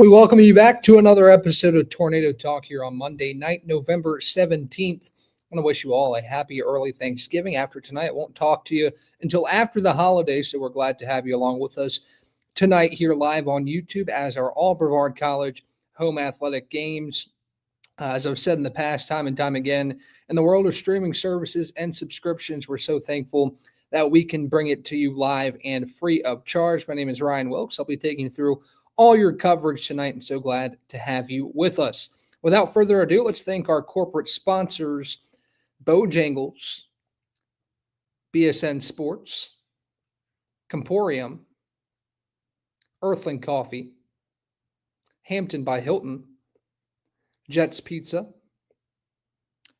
We welcome you back to another episode of Tornado Talk here on Monday night, November 17th. I want to wish you all a happy early Thanksgiving. After tonight, I won't talk to you until after the holidays, so we're glad to have you along with us tonight here live on YouTube as our all Brevard College home athletic games. As I've said in the past, time and time again, in the world of streaming services and subscriptions, we're so thankful that we can bring it to you live and free of charge. My name is Ryan Wilkes. I'll be taking you through all your coverage tonight, and so glad to have you with us. Without further ado, let's thank our corporate sponsors, Bojangles, BSN Sports, Comporium, Earthling Coffee, Hampton by Hilton, Jets Pizza,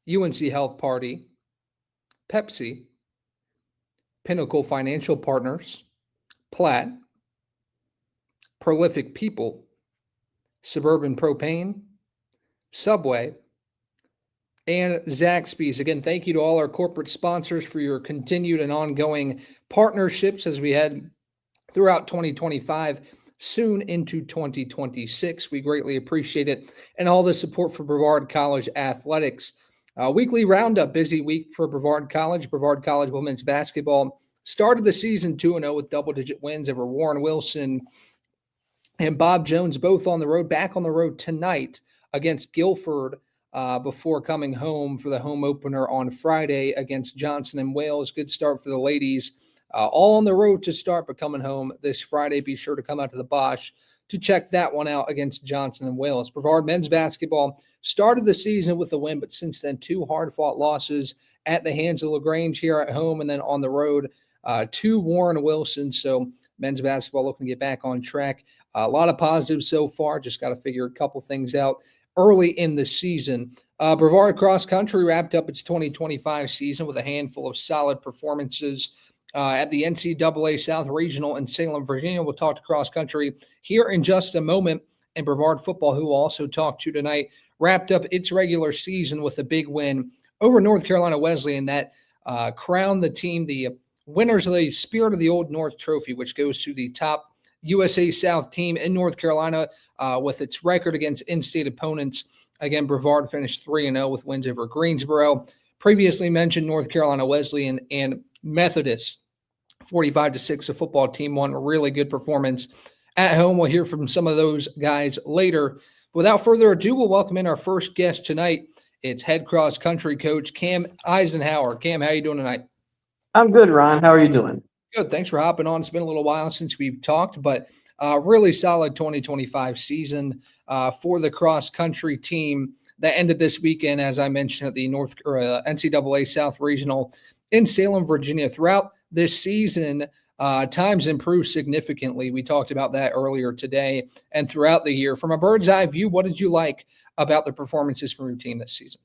UNC Health Party, Pepsi, Pinnacle Financial Partners, Platt, Prolific People, Suburban Propane, Subway, and Zaxby's. Again, thank you to all our corporate sponsors for your continued and ongoing partnerships as we head throughout 2025, soon into 2026. We greatly appreciate it and all the support for Brevard College athletics. Weekly roundup, busy week for Brevard College. Brevard College women's basketball started the season 2-0 with double-digit wins over Warren Wilson and Bob Jones, both on the road, back on the road tonight against Guilford before coming home for the home opener on Friday against Johnson and Wales. Good start for the ladies. All on the road to start, but coming home this Friday. Be sure to come out to the Bosch to check that one out against Johnson and Wales. Brevard men's basketball started the season with a win, but since then, two hard-fought losses at the hands of LaGrange here at home and then on the road to Warren Wilson. So men's basketball looking to get back on track. A lot of positives so far. Just got to figure a couple things out early in the season. Brevard Cross Country wrapped up its 2025 season with a handful of solid performances at the NCAA South Regional in Salem, Virginia. We'll talk to cross country here in just a moment. And Brevard football, who we'll also talk to tonight, wrapped up its regular season with a big win over North Carolina Wesleyan that crowned the team the winners of the Spirit of the Old North Trophy, which goes to the top USA South team in North Carolina with its record against in-state opponents. Again, Brevard finished 3-0 with wins over Greensboro. Previously mentioned North Carolina Wesleyan and Methodist, 45-6. The football team won a really good performance at home. We'll hear from some of those guys later. Without further ado, we'll welcome in our first guest tonight. It's head cross country coach Cam Eisenhower. Cam, how are you doing tonight? I'm good, Ryan. How are you doing? Good. Thanks for hopping on. It's been a little while since we've talked, but really solid 2025 season for the cross country team that ended this weekend, as I mentioned, at the NCAA South Regional in Salem, Virginia. Throughout this season, times improved significantly. We talked about that earlier today and throughout the year. From a bird's eye view, what did you like about the performances from your team this season?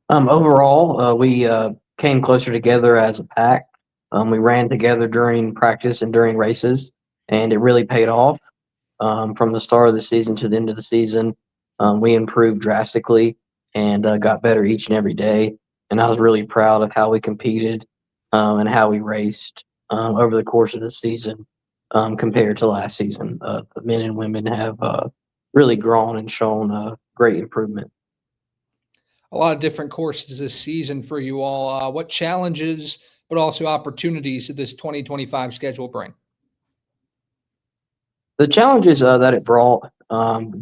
Overall, we came closer together as a pack. We ran together during practice and during races, and it really paid off. From the start of the season to the end of the season, we improved drastically and got better each and every day. And I was really proud of how we competed and how we raced over the course of the season compared to last season. The men and women have really grown and shown great improvement. A lot of different courses this season for you all. What challenges, but also opportunities did this 2025 schedule bring? The challenges that it brought,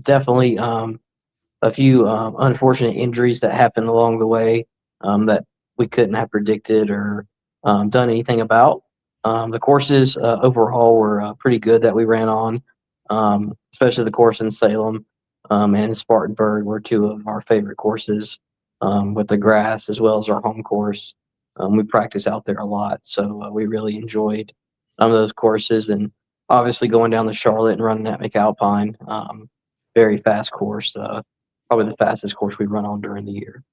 definitely a few unfortunate injuries that happened along the way that we couldn't have predicted or done anything about. The courses overall were pretty good that we ran on, especially the course in Salem and in Spartanburg were two of our favorite courses with the grass as well as our home course. We practice out there a lot, so we really enjoyed those courses. And obviously going down to Charlotte and running at McAlpine, very fast course, probably the fastest course we run on during the year.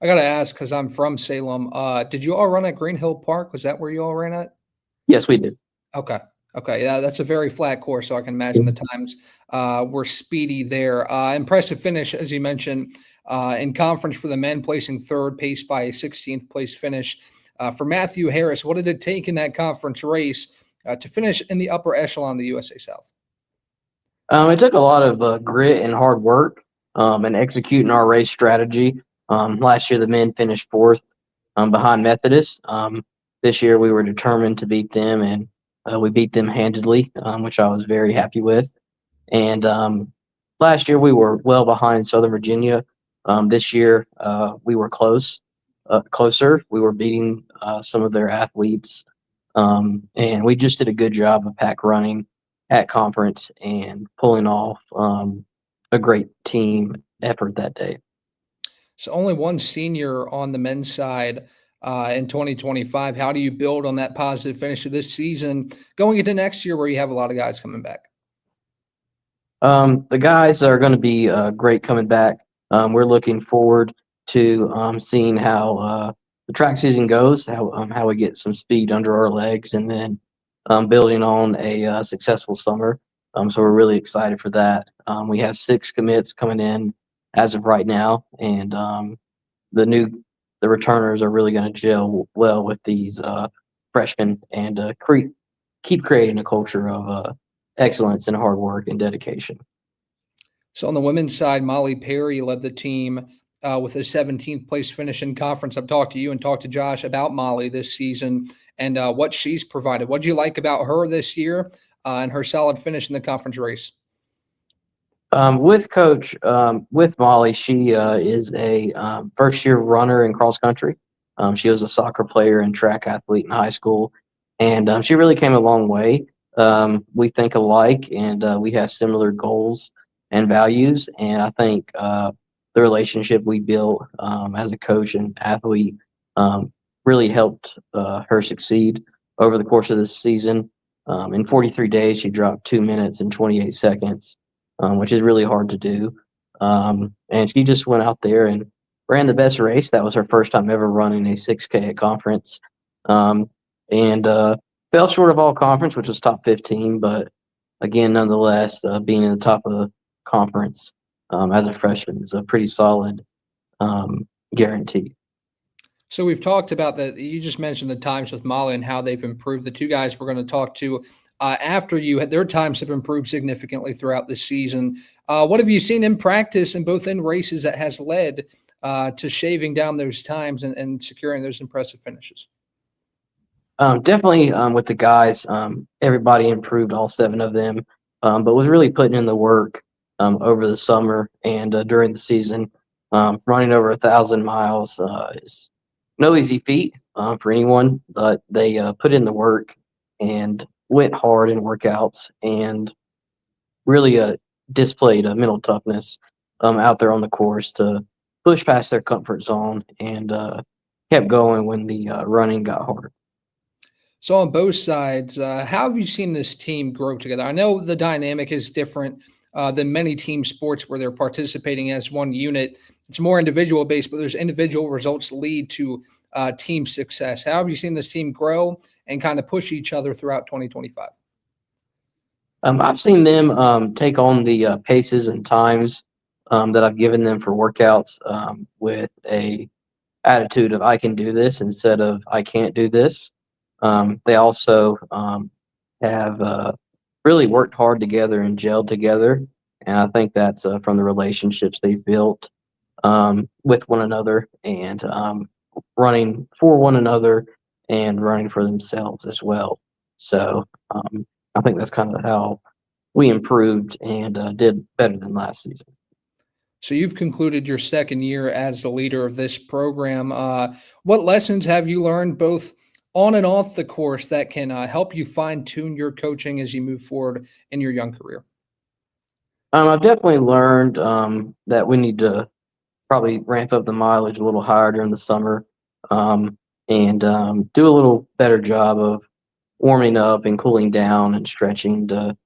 I got to ask, because I'm from Salem, did you all run at Green Hill Park? Was that where you all ran at? Yes, we did. Okay. Yeah, that's a very flat course, so I can imagine the times were speedy there. Impressive finish, as you mentioned, in conference for the men, placing third, paced by a 16th place finish. For Matthew Harris, what did it take in that conference race to finish in the upper echelon of the USA South? It took a lot of grit and hard work and executing our race strategy. Last year, the men finished fourth behind Methodist. This year, we were determined to beat them, and we beat them handedly, which I was very happy with. And last year, we were well behind Southern Virginia. This year, we were closer. We were beating some of their athletes, and we just did a good job of pack running at conference and pulling off a great team effort that day. So only one senior on the men's side in 2025. How do you build on that positive finish of this season going into next year where you have a lot of guys coming back? The guys are going to be great coming back. We're looking forward to seeing how the track season goes, how we get some speed under our legs, and then building on a successful summer. So we're really excited for that. We have 6 commits coming in as of right now, and the returners are really going to gel well with these freshmen and keep creating a culture of excellence and hard work and dedication. So on the women's side, Molly Perry led the team with a 17th place finish in conference. I've talked to you and talked to Josh about Molly this season and what she's provided. What do you like about her this year and her solid finish in the conference race? With Molly, she is a first year runner in cross country. She was a soccer player and track athlete in high school, and she really came a long way. We think alike, and we have similar goals and values. And I think the relationship we built as a coach and athlete really helped her succeed over the course of this season. In 43 days, she dropped 2 minutes and 28 seconds, which is really hard to do. And she just went out there and ran the best race. That was her first time ever running a 6K at conference. And fell short of all conference, which was top 15. But again, nonetheless, being in the top of the conference as a freshman is a pretty solid guarantee. So we've talked about that. You just mentioned the times with Molly and how they've improved. The two guys we're going to talk to after you, their times have improved significantly throughout the season. What have you seen in practice and both in races that has led to shaving down those times and securing those impressive finishes? Definitely with the guys, everybody improved, all 7 of them, but was really putting in the work over the summer and during the season. Running over 1,000 miles is no easy feat for anyone, but they put in the work and went hard in workouts and really displayed a mental toughness out there on the course to push past their comfort zone and kept going when the running got hard. So on both sides, how have you seen this team grow together? I know the dynamic is different than many team sports where they're participating as one unit. It's more individual based, but there's individual results lead to team success. How have you seen this team grow and kind of push each other throughout 2025? I've seen them take on the paces and times that I've given them for workouts with a attitude of I can do this instead of I can't do this. They also have really worked hard together and gelled together, and I think that's from the relationships they've built with one another and running for one another and running for themselves as well. So I think that's kind of how we improved and did better than last season. So you've concluded your second year as the leader of this program. What lessons have you learned both on and off the course that can help you fine tune your coaching as you move forward in your young career? I've definitely learned that we need to probably ramp up the mileage a little higher during the summer and do a little better job of warming up and cooling down and stretching to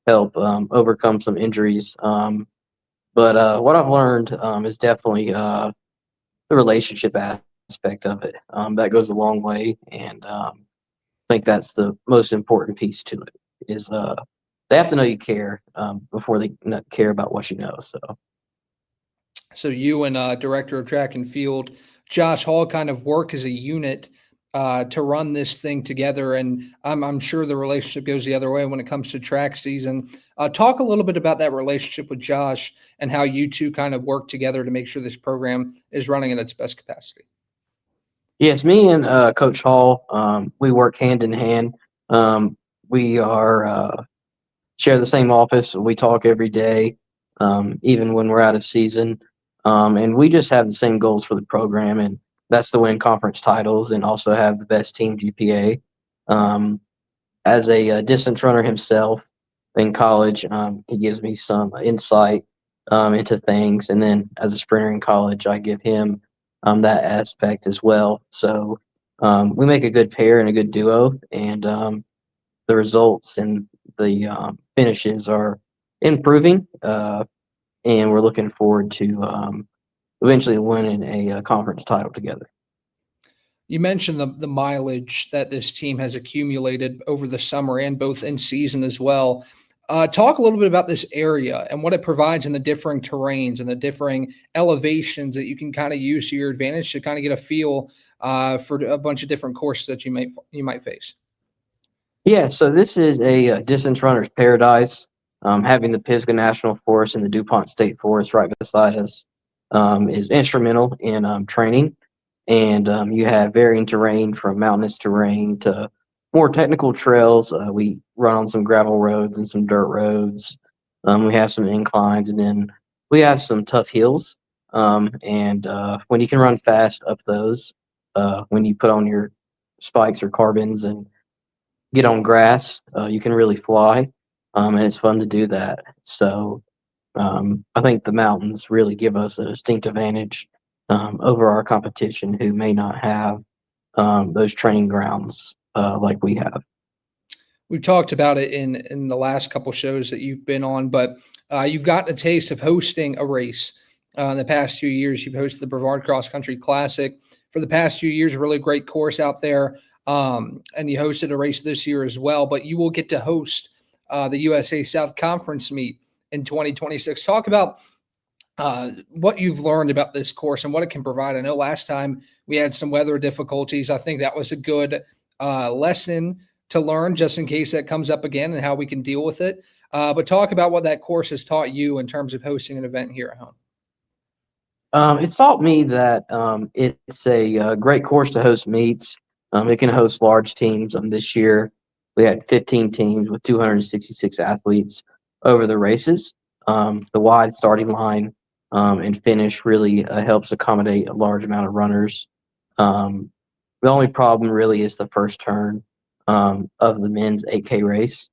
help overcome some injuries. But what I've learned is definitely the relationship aspect of it. That goes a long way, and I think that's the most important piece to it. Is they have to know you care before they care about what you know. So you and director of track and field Josh Hall kind of work as a unit to run this thing together. And I'm sure the relationship goes the other way when it comes to track season. Talk a little bit about that relationship with Josh and how you two kind of work together to make sure this program is running at its best capacity. Yes, me and Coach Hall, we work hand in hand. We are share the same office. We talk every day, even when we're out of season. And we just have the same goals for the program, and that's to win conference titles and also have the best team GPA. Um, as a, distance runner himself in college, he gives me some insight into things. And then as a sprinter in college, I give him that aspect as well. So we make a good pair and a good duo, and the results and the finishes are improving. And we're looking forward to eventually winning a conference title together. You mentioned the mileage that this team has accumulated over the summer and both in season as well. Talk a little bit about this area and what it provides in the differing terrains and the differing elevations that you can kind of use to your advantage to kind of get a feel for a bunch of different courses that you might face. Yeah, so this is a, distance runner's paradise. Having the Pisgah National Forest and the DuPont State Forest right beside us is instrumental in training. And you have varying terrain from mountainous terrain to more technical trails. We run on some gravel roads and some dirt roads. We have some inclines, and then we have some tough hills. And when you can run fast up those, when you put on your spikes or carbons and get on grass, you can really fly, and it's fun to do that. So I think the mountains really give us a distinct advantage over our competition who may not have those training grounds like we have. We've talked about it in the last couple shows that you've been on, but you've gotten a taste of hosting a race. In the past few years, you've hosted the Brevard Cross Country Classic. For the past few years, a really great course out there, and you hosted a race this year as well. But you will get to host the USA South Conference meet in 2026. Talk about what you've learned about this course and what it can provide. I know last time we had some weather difficulties. I think that was a good lesson to learn just in case that comes up again and how we can deal with it. But talk about what that course has taught you in terms of hosting an event here at home. It's taught me that it's a, great course to host meets. It can host large teams. This year, we had 15 teams with 266 athletes over the races. The wide starting line and finish really helps accommodate a large amount of runners. Um, the only problem really is the first turn of the men's 8K race,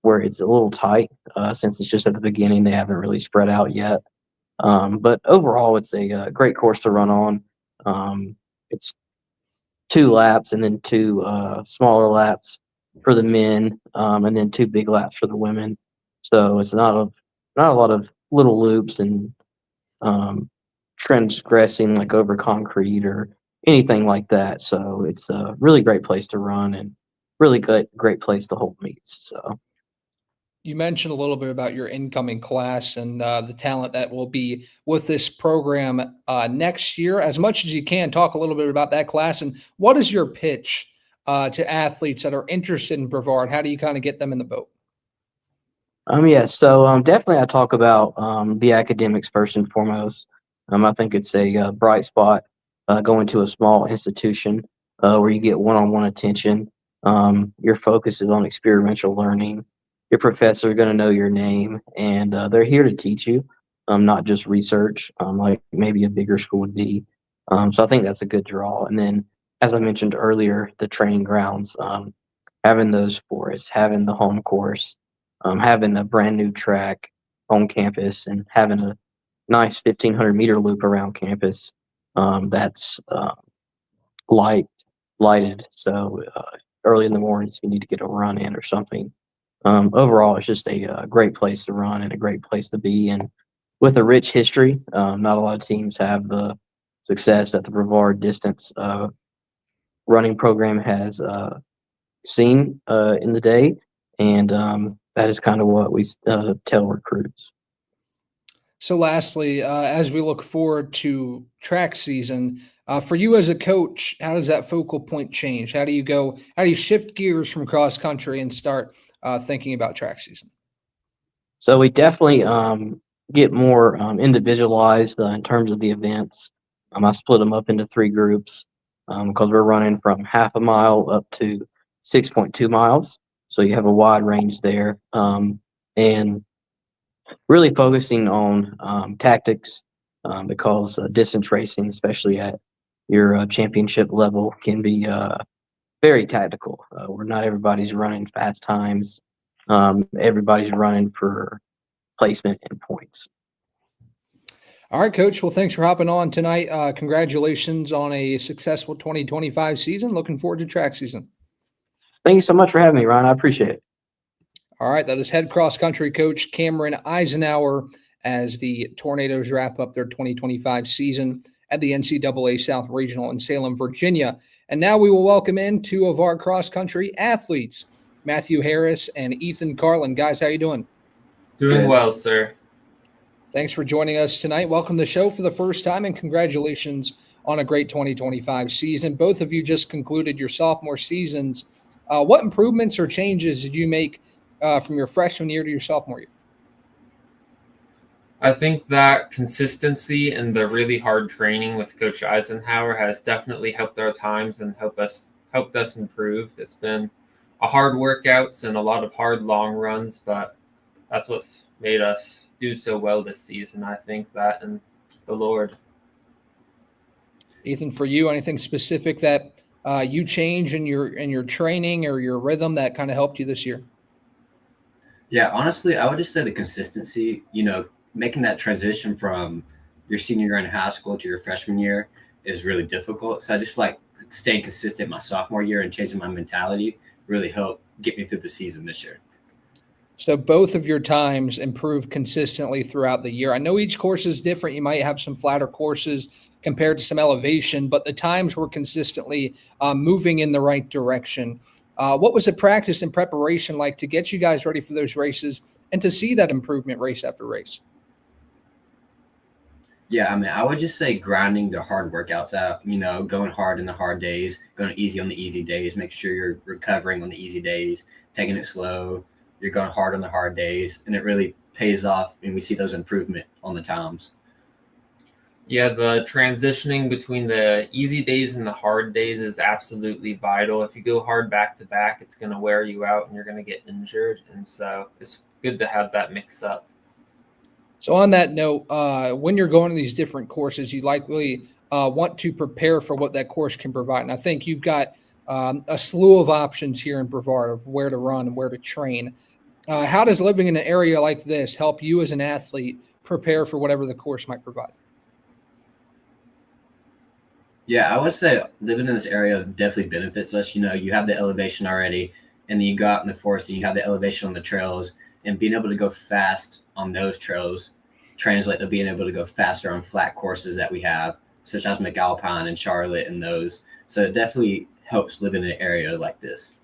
where it's a little tight since it's just at the beginning. They haven't really spread out yet. But overall, it's a, great course to run on. It's 2 laps and then 2 smaller laps for the men, and then 2 big laps for the women. So it's not a lot of little loops and um, transgressing like over concrete or anything like that. So it's a really great place to run and really great place to hold meets. So. You mentioned a little bit about your incoming class and the talent that will be with this program next year. As much as you can, talk a little bit about that class and what is your pitch to athletes that are interested in Brevard? How do you kind of get them in the boat? Yeah, so definitely I talk about the academics first and foremost. I think it's a, bright spot going to a small institution where you get one-on-one attention. Your focus is on experiential learning. Your professor is going to know your name, and they're here to teach you, not just research, like maybe a bigger school would be. So I think that's a good draw. And then, as I mentioned earlier, the training grounds, having those forests, having the home course, having a brand new track on campus and having a nice 1,500-meter loop around campus that's lighted. So early in the mornings, you need to get a run in or something. Overall, it's just a, great place to run and a great place to be. And with a rich history, not a lot of teams have the success that the Brevard distance running program has seen in the day. And that is kind of what we tell recruits. So, lastly, as we look forward to track season, For you as a coach, how does that focal point change? How do you shift gears from cross country and start thinking about track season? So we definitely get more individualized in terms of the events. I split them up into three groups because we're running from half a mile up to 6.2 miles. So you have a wide range there. And really focusing on tactics because distance racing, especially at your championship level, can be very tactical. Where not everybody's running fast times. Everybody's running for placement and points. All right, Coach. Well, thanks for hopping on tonight. Congratulations on a successful 2025 season. Looking forward to track season. Thank you so much for having me, Ryan. I appreciate it. All right, that is head cross country coach Cameron Eisenhower as the Tornadoes wrap up their 2025 season at the NCAA South Regional in Salem, Virginia. And now we will welcome in two of our cross country athletes, Matthew Harris and Ethan Carlin. Guys, how you doing? Doing well, sir. Thanks for joining us tonight. Welcome to the show for the first time, and congratulations on a great 2025 season. Both of you just concluded your sophomore seasons. What improvements or changes did you make from your freshman year to your sophomore year? I think that consistency and the really hard training with Coach Eisenhower has definitely helped our times and helped us improve. It's been a hard workouts and a lot of hard long runs, but that's what's made us do so well this season. I think that and the Lord. Ethan, for you, anything specific that you change in your training or your rhythm that kind of helped you this year? Yeah, honestly, I would just say the consistency, making that transition from your senior year in high school to your freshman year is really difficult. So I just feel like staying consistent my sophomore year and changing my mentality really helped get me through the season this year. So both of your times improved consistently throughout the year. I know each course is different. You might have some flatter courses compared to some elevation, but the times were consistently moving in the right direction. What was the practice and preparation like to get you guys ready for those races and to see that improvement race after race? Yeah, I would just say grinding the hard workouts out, going hard in the hard days, going easy on the easy days, make sure you're recovering on the easy days, taking it slow. You're going hard on the hard days, and it really pays off, and we see those improvement on the times. Yeah, the transitioning between the easy days and the hard days is absolutely vital. If you go hard back to back, it's going to wear you out and you're going to get injured. And so it's good to have that mix up. So on that note, when you're going to these different courses, you likely want to prepare for what that course can provide. And I think you've got a slew of options here in Brevard of where to run and where to train. How does living in an area like this help you as an athlete prepare for whatever the course might provide? Yeah, I would say living in this area definitely benefits us. You have the elevation already, and then you go out in the forest and you have the elevation on the trails, and being able to go fast on those trails translate to being able to go faster on flat courses that we have, such as McAlpine and Charlotte and those. So it definitely helps live in an area like this.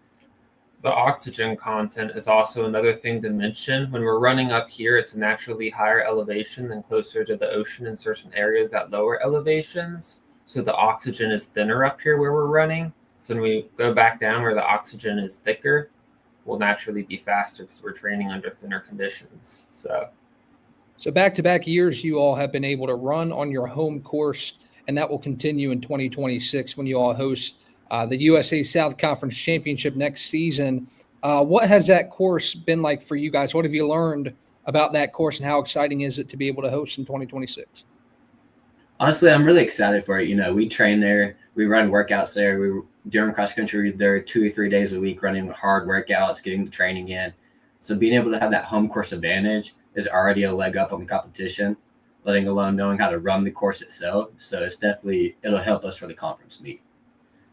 The oxygen content is also another thing to mention. When we're running up here, it's a naturally higher elevation than closer to the ocean in certain areas at lower elevations. So the oxygen is thinner up here where we're running. So when we go back down where the oxygen is thicker, we'll naturally be faster because we're training under thinner conditions. So back-to-back years, you all have been able to run on your home course, and that will continue in 2026 when you all host the USA South Conference Championship next season. What has that course been like for you guys? What have you learned about that course, and how exciting is it to be able to host in 2026? Honestly, I'm really excited for it. We train there. We run workouts there. During cross country, there 2 or 3 days a week running hard workouts, getting the training in. So being able to have that home course advantage is already a leg up on the competition, letting alone knowing how to run the course itself. So it'll help us for the conference meet.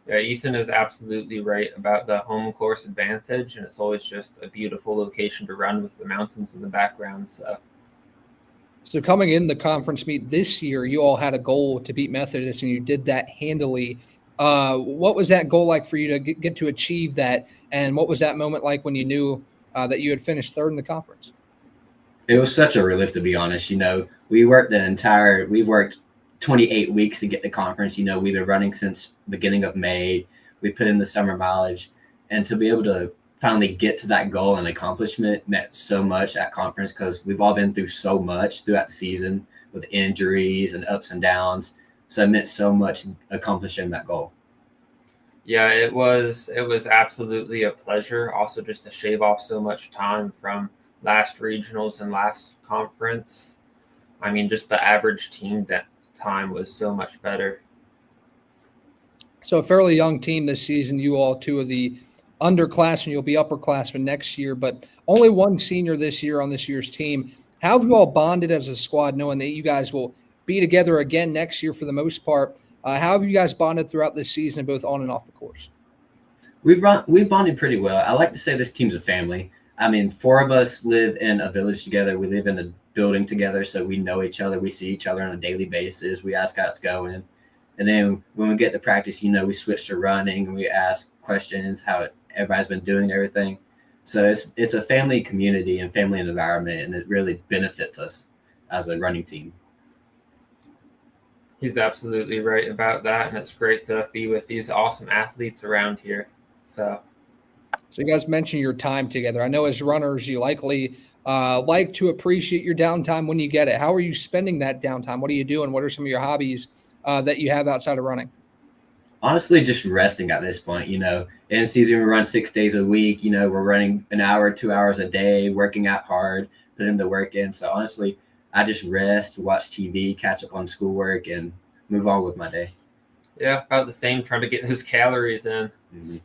Yeah, Ethan is absolutely right about the home course advantage, and it's always just a beautiful location to run with the mountains in the background. So coming in the conference meet this year, you all had a goal to beat Methodist, and you did that handily. What was that goal like for you to get to achieve that? And what was that moment like when you knew that you had finished third in the conference? It was such a relief, to be honest. We've worked 28 weeks to get to conference. You know, we've been running since beginning of May. We put in the summer mileage, and to be able to finally get to that goal and accomplishment meant so much at conference, because we've all been through so much throughout the season with injuries and ups and downs. So it meant so much accomplishing that goal. Yeah, it was absolutely a pleasure. Also, just to shave off so much time from last regionals and last conference. I mean, just the average team that time was so much better. So a fairly young team this season. You all two of the underclassmen. You'll be upperclassmen next year, but only one senior this year on this year's team. How have you all bonded as a squad, knowing that you guys will be together again next year for the most part? How have you guys bonded throughout this season, both on and off the course? We've bonded pretty well. I like to say this team's a family. I mean, 4 of us live in a village together. We live in a building together, so we know each other. We see each other on a daily basis. We ask how it's going. And then when we get to practice, you know, we switch to running and we ask questions, how everybody's been doing everything. So it's a family community and family environment, and it really benefits us as a running team. He's absolutely right about that, and it's great to be with these awesome athletes around here. So you guys mentioned your time together. I know as runners, you likely like to appreciate your downtime when you get it. How are you spending that downtime? What are you doing? What are some of your hobbies that you have outside of running? Honestly, just resting at this point. You know, in season we run 6 days a week. You know, we're running an hour, 2 hours a day, working out hard, putting the work in. So honestly, I just rest, watch TV, catch up on schoolwork, and move on with my day. yeah, about the same, trying to get those calories in. It's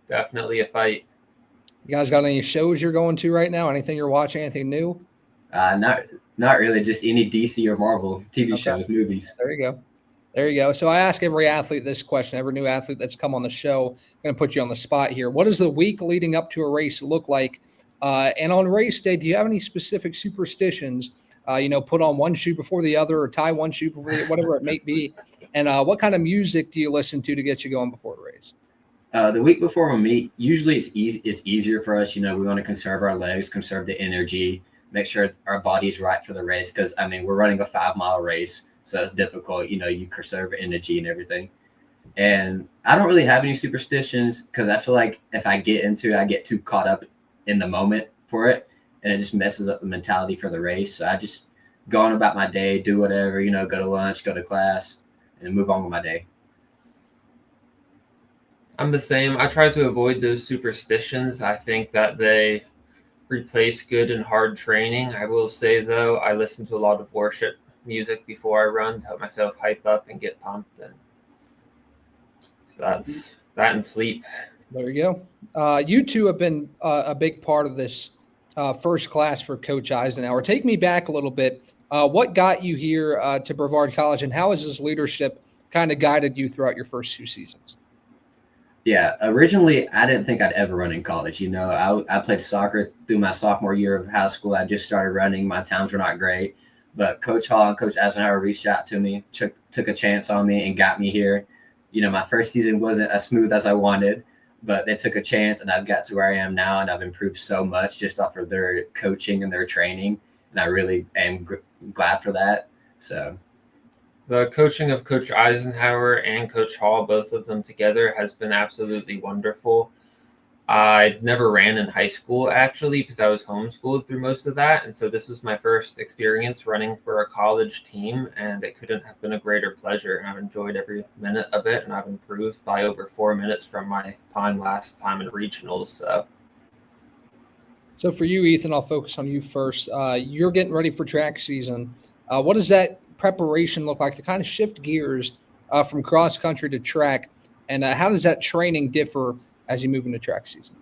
definitely a fight. You guys got any shows you're going to right now? Anything you're watching? Anything new? Not really, just any DC or Marvel TV Okay. shows, movies. There you go. There you go. So I ask every athlete this question, every new athlete that's come on the show. I'm going to put you on the spot here. What does the week leading up to a race look like? And on race day, do you have any specific superstitions? Put on one shoe before the other, or tie one shoe before the, whatever it may be. And what kind of music do you listen to get you going before the race? The week before we meet, usually it's easier for us. You know, we want to conserve our legs, conserve the energy, make sure our body's right for the race. Because, I mean, we're running a 5-mile race, so it's difficult. You know, you conserve energy and everything. And I don't really have any superstitions, because I feel like if I get into it, I get too caught up in the moment for it, and it just messes up the mentality for the race. So I just go on about my day, do whatever, you know, go to lunch, go to class, and move on with my day. I'm the same. I try to avoid those superstitions. I think that they replace good and hard training. I will say, though, I listen to a lot of worship music before I run to help myself hype up and get pumped. And so that's that and sleep. There you go. You two have been a big part of this first class for Coach Eisenhower. Take me back a little bit. What got you here to Brevard College, and how has his leadership kind of guided you throughout your first 2 seasons? Yeah, originally I didn't think I'd ever run in college. You know, I played soccer through my sophomore year of high school. I just started running. My times were not great, but Coach Hall and Coach Eisenhower reached out to me, took a chance on me, and got me here. You know, my first season wasn't as smooth as I wanted, but they took a chance, and I've got to where I am now, and I've improved so much just off of their coaching and their training, and I really am glad for that. So. The coaching of Coach Eisenhower and Coach Hall, both of them together, has been absolutely wonderful. I never ran in high school, actually, because I was homeschooled through most of that. And so this was my first experience running for a college team, and it couldn't have been a greater pleasure. And I've enjoyed every minute of it, and I've improved by over 4 minutes from my time last time in regionals. So for you, Ethan, I'll focus on you first. You're getting ready for track season. What does that preparation look like to kind of shift gears from cross country to track? And how does that training differ as you move into track season?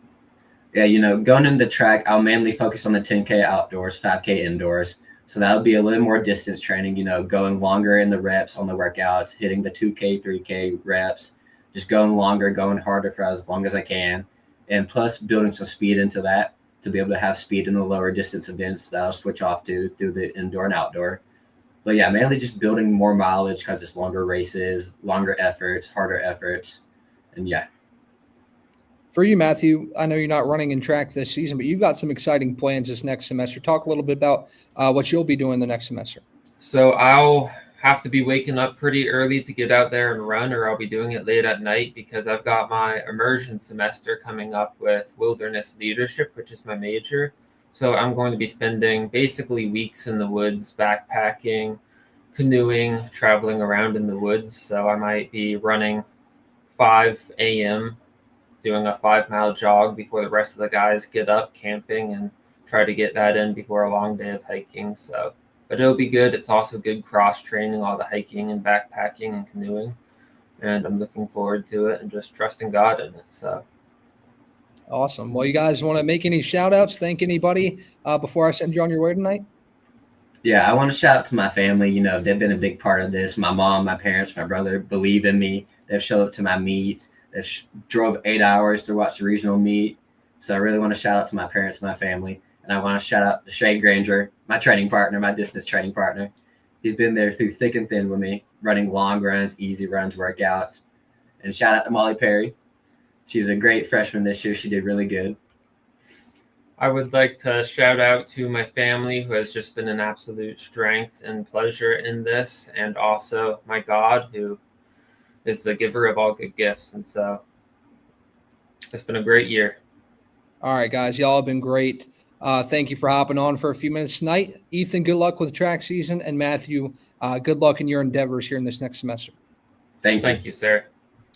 Yeah, you know, going into track, I'll mainly focus on the 10K outdoors, 5K indoors. So that'll be a little more distance training, you know, going longer in the reps on the workouts, hitting the 2K, 3K reps, just going longer, going harder for as long as I can. And plus building some speed into that to be able to have speed in the lower distance events that I'll switch off to through the indoor and outdoor. But yeah, mainly just building more mileage because it's longer races, longer efforts, harder efforts. And yeah. For you, Matthew, I know you're not running in track this season, but you've got some exciting plans this next semester. Talk a little bit about what you'll be doing the next semester. So I'll have to be waking up pretty early to get out there and run, or I'll be doing it late at night because I've got my immersion semester coming up with wilderness leadership, which is my major. So I'm going to be spending basically weeks in the woods, backpacking, canoeing, traveling around in the woods. So I might be running 5 a.m., doing a 5-mile jog before the rest of the guys get up, camping, and try to get that in before a long day of hiking. So, but it'll be good. It's also good cross training, all the hiking and backpacking and canoeing. And I'm looking forward to it and just trusting God in it. So Awesome. Well, you guys want to make any shout outs? Thank anybody before I send you on your way tonight? Yeah, I want to shout out to my family. You know, they've been a big part of this. My mom, my parents, my brother believe in me. They've showed up to my meets. They've drove 8 hours to watch the regional meet. So I really want to shout out to my parents and my family. And I want to shout out to Shay Granger, my training partner, my distance training partner. He's been there through thick and thin with me, running long runs, easy runs, workouts. And shout out to Molly Perry. She's a great freshman this year. She did really good. I would like to shout out to my family, who has just been an absolute strength and pleasure in this, and also my God, who is the giver of all good gifts. And so it's been a great year. All right, guys, y'all have been great. Thank you for hopping on for a few minutes tonight. Ethan, good luck with the track season. And Matthew, good luck in your endeavors here in this next semester. Thank you, sir.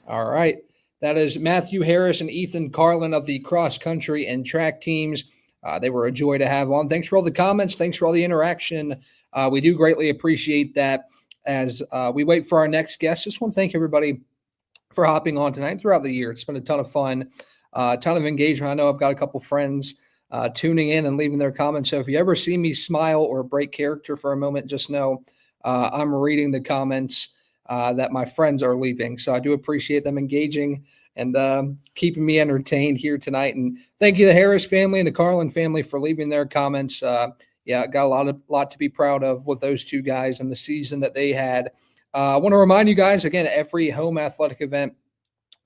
All right. That is Matthew Harris and Ethan Carlin of the cross country and track teams. They were a joy to have on. Thanks for all the comments. Thanks for all the interaction. We do greatly appreciate that. As we wait for our next guest, just want to thank everybody for hopping on tonight throughout the year. It's been a ton of fun, a ton of engagement. I know I've got a couple friends tuning in and leaving their comments. So if you ever see me smile or break character for a moment, just know I'm reading the comments that my friends are leaving. So I do appreciate them engaging and keeping me entertained here tonight. And thank you to the Harris family and the Carlin family for leaving their comments. Yeah, got a lot to be proud of with those two guys and the season that they had. I want to remind you guys, again, every home athletic event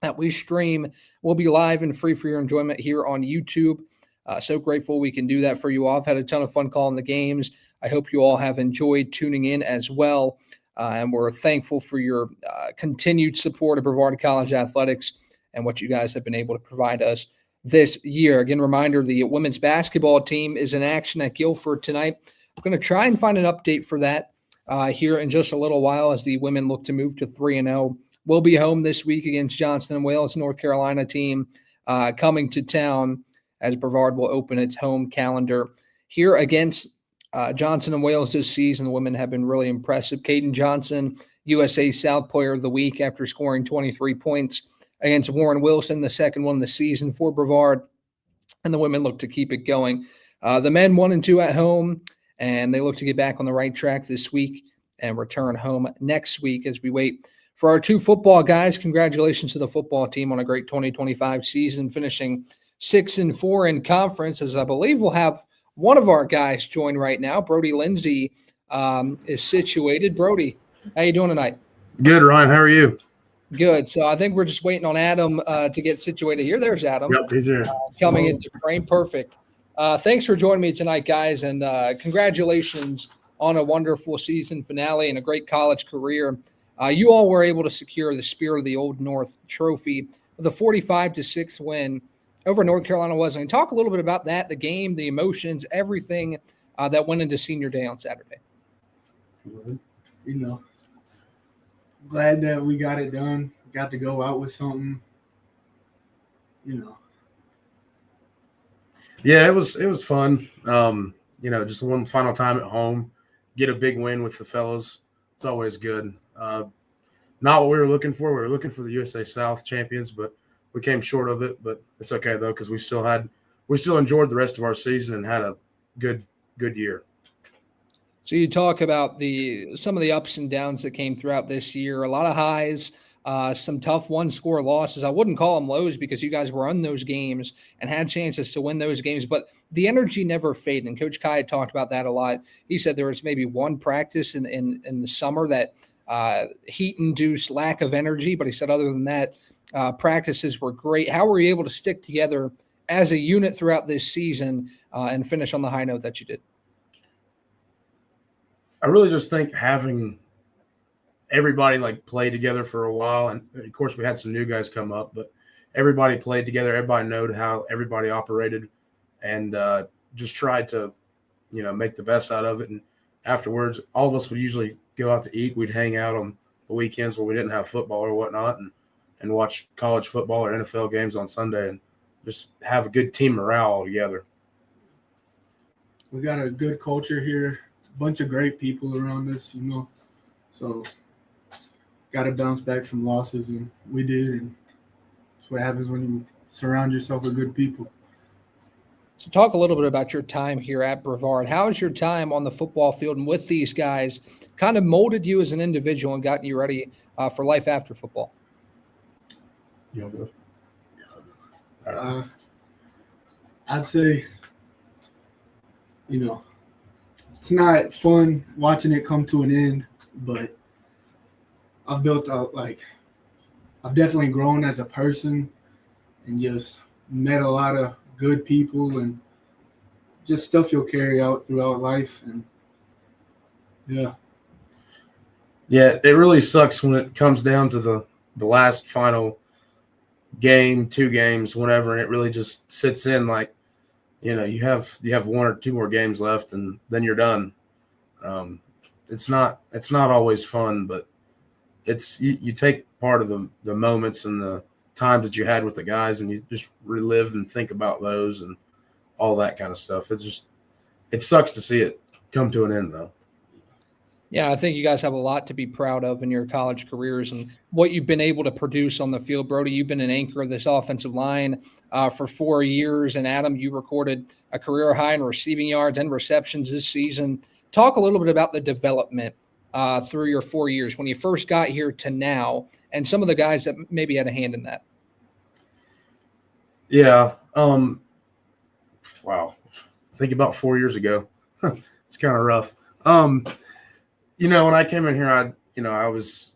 that we stream will be live and free for your enjoyment here on YouTube. So grateful we can do that for you all. I've had a ton of fun calling the games. I hope you all have enjoyed tuning in as well. And we're thankful for your continued support of Brevard College Athletics and what you guys have been able to provide us this year. Again, reminder, the women's basketball team is in action at Guilford tonight. I'm going to try and find an update for that here in just a little while as the women look to move to 3-0. We'll be home this week against Johnston & Wales, North Carolina team coming to town as Brevard will open its home calendar here against Johnson & Wales this season. The women have been really impressive. Caden Johnson, USA South Player of the Week after scoring 23 points against Warren Wilson, the second one of the season for Brevard. And the women look to keep it going. The men 1-2 at home, and they look to get back on the right track this week and return home next week as we wait for our two football guys. Congratulations to the football team on a great 2025 season, finishing 6-4 in conference, as I believe we'll have one of our guys join right now. Brody Lindsay is situated. Brody, how you doing tonight? Good, Ryan. How are you? Good. So I think we're just waiting on Adam to get situated here. There's Adam. Yep, he's here. Coming into frame. Perfect. Thanks for joining me tonight, guys, and congratulations on a wonderful season finale and a great college career. You all were able to secure the Spear of the Old North trophy with a 45-6 win over North Carolina Wesleyan. Talk a little bit about that, the game, the emotions, everything that went into senior day on Saturday. You know, glad that we got it done. Got to go out with something, you know. Yeah, it was fun. You know, just one final time at home, get a big win with the fellas. It's always good. Not what we were looking for. We were looking for the USA South champions, but we came short of it. But it's okay though, because we still enjoyed the rest of our season and had a good year. So you talk about some of the ups and downs that came throughout this year, a lot of highs, some tough one-score losses. I wouldn't call them lows because you guys were on those games and had chances to win those games, but the energy never faded. And Coach Kai talked about that a lot. He said there was maybe one practice in the summer that heat-induced lack of energy, but he said other than that, practices were great. How were you able to stick together as a unit throughout this season and finish on the high note that you did? I really just think having everybody like played together for a while, and of course we had some new guys come up, but everybody played together. Everybody knew how everybody operated, and just tried to, make the best out of it. And afterwards, all of us would usually go out to eat. We'd hang out on the weekends when we didn't have football or whatnot, and watch college football or NFL games on Sunday, and just have a good team morale all together. We got a good culture here, a bunch of great people around us, So got to bounce back from losses, and we did. And that's what happens when you surround yourself with good people. So talk a little bit about your time here at Brevard. How has your time on the football field and with these guys kind of molded you as an individual and gotten you ready for life after football? I'd say, it's not fun watching it come to an end, but I've I've definitely grown as a person and just met a lot of good people and just stuff you'll carry out throughout life. And yeah, it really sucks when it comes down to the last final game, 2 games, whatever, and it really just sits in like, you have 1 or 2 more games left, and then you're done. It's not always fun, but it's you take part of the moments and the times that you had with the guys, and you just relive and think about those and all that kind of stuff. It sucks to see it come to an end, though. Yeah, I think you guys have a lot to be proud of in your college careers and what you've been able to produce on the field. Brody, you've been an anchor of this offensive line for 4 years. And Adam, you recorded a career high in receiving yards and receptions this season. Talk a little bit about the development through your 4 years, when you first got here to now, and some of the guys that maybe had a hand in that. Yeah. Wow. Think about 4 years ago. It's kind of rough. When I came in here, I was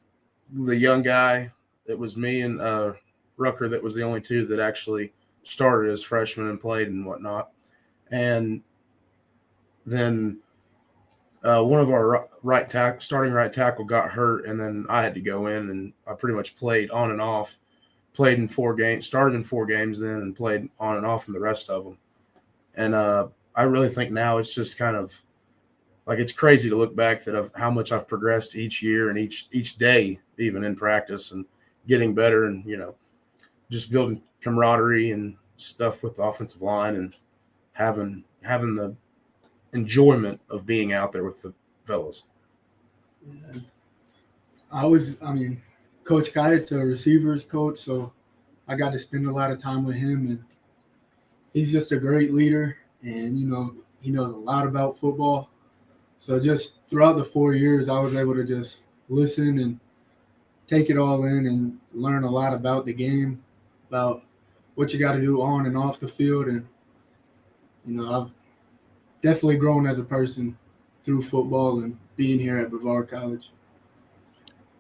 the young guy. It was me and Rucker that was the only 2 that actually started as freshmen and played and whatnot. And then one of our starting right tackle got hurt, and then I had to go in, and I pretty much played on and off. Played in 4 games, started in 4 games then, and played on and off in the rest of them. And I really think now it's just kind of like, it's crazy to look back of how much I've progressed each year and each day, even in practice, and getting better, and just building camaraderie and stuff with the offensive line, and having the enjoyment of being out there with the fellas. Coach Kite's a receivers coach, so I got to spend a lot of time with him, and he's just a great leader, and he knows a lot about football. So just throughout the 4 years, I was able to just listen and take it all in and learn a lot about the game, about what you got to do on and off the field. And, I've definitely grown as a person through football and being here at Brevard College.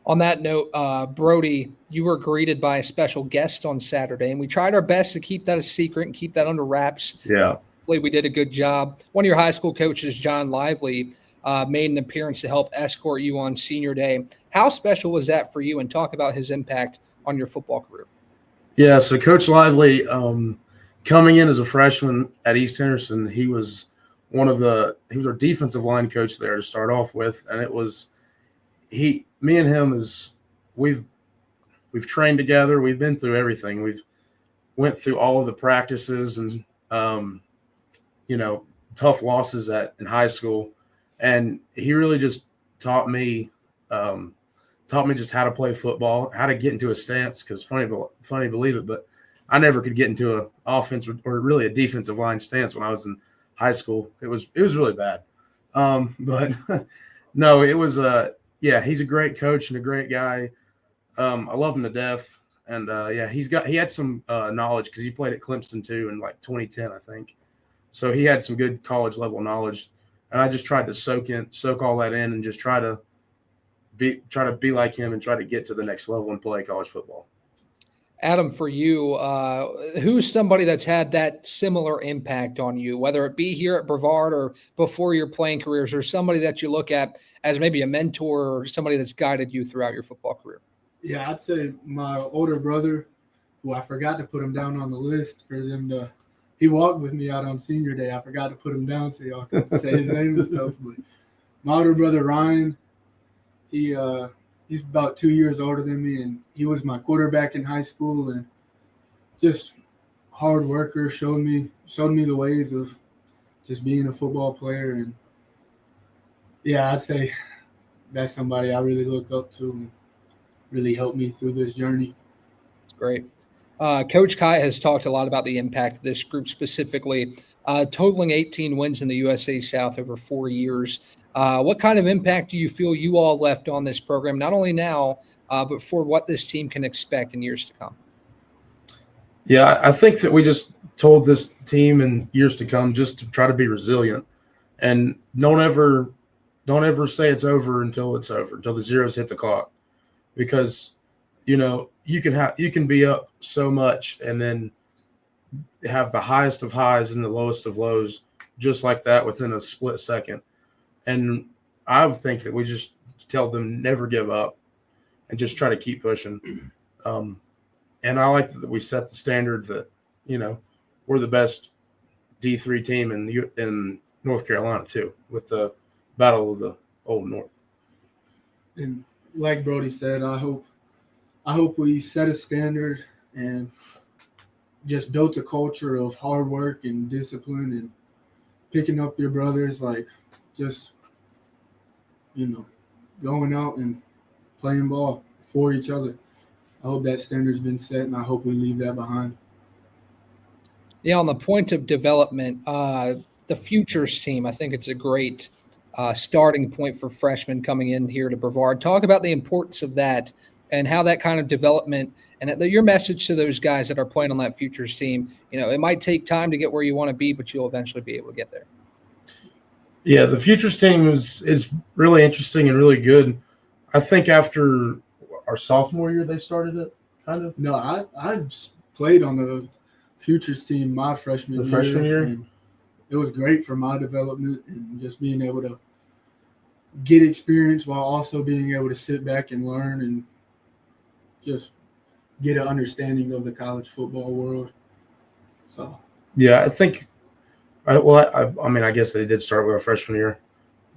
On that note, Brody, you were greeted by a special guest on Saturday, and we tried our best to keep that a secret and keep that under wraps. Yeah. Hopefully we did a good job. One of your high school coaches, John Lively, made an appearance to help escort you on senior day. How special was that for you, and talk about his impact on your football career? Yeah, so Coach Lively, coming in as a freshman at East Henderson, he was our defensive line coach there to start off with, and it was me and him we've trained together, we've been through everything, we've went through all of the practices and tough losses in high school, and he really just taught me just how to play football, how to get into a stance. Because funny believe it, but I never could get into an offense or really a defensive line stance when I was in high school. It was really bad. But no, it was he's a great coach and a great guy. I love him to death. And he had some knowledge because he played at Clemson too in like 2010, I think. So he had some good college level knowledge, and I just tried to soak all that in, and just try to be like him and try to get to the next level and play college football. Adam, for you, who's somebody that's had that similar impact on you, whether it be here at Brevard or before your playing careers, or somebody that you look at as maybe a mentor or somebody that's guided you throughout your football career? Yeah, I'd say my older brother, who I forgot to put him down on the list for them to. He walked with me out on senior day. I forgot to put him down so y'all can say his name and stuff. But my older brother Ryan, he's about 2 years older than me, and he was my quarterback in high school, and just hard worker. Showed me the ways of just being a football player, and yeah, I'd say that's somebody I really look up to and really helped me through this journey. Great. Coach Kai has talked a lot about the impact of this group specifically, totaling 18 wins in the USA South over 4 years. What kind of impact do you feel you all left on this program, not only now, but for what this team can expect in years to come? Yeah, I think that we just told this team in years to come just to try to be resilient, and don't ever say it's over until it's over, until the zeros hit the clock, because you can be up so much and then have the highest of highs and the lowest of lows just like that within a split second. And I would think that we just tell them never give up and just try to keep pushing. And I like that we set the standard that, we're the best D3 team in North Carolina too, with the Battle of the Old North. And like Brody said, I hope we set a standard and just built a culture of hard work and discipline and picking up your brothers, like just, going out and playing ball for each other. I hope that standard's been set, and I hope we leave that behind. Yeah, on the point of development, the Futures team, I think it's a great starting point for freshmen coming in here to Brevard. Talk about the importance of that and how that kind of development and your message to those guys that are playing on that Futures team. It might take time to get where you want to be, but you'll eventually be able to get there. Yeah, the Futures team is really interesting and really good. I think after our sophomore year they started it, kind of. No, I played on the Futures team my freshman year. And it was great for my development and just being able to get experience while also being able to sit back and learn and just get an understanding of the college football world. So yeah, I think. I guess they did start with our freshman year,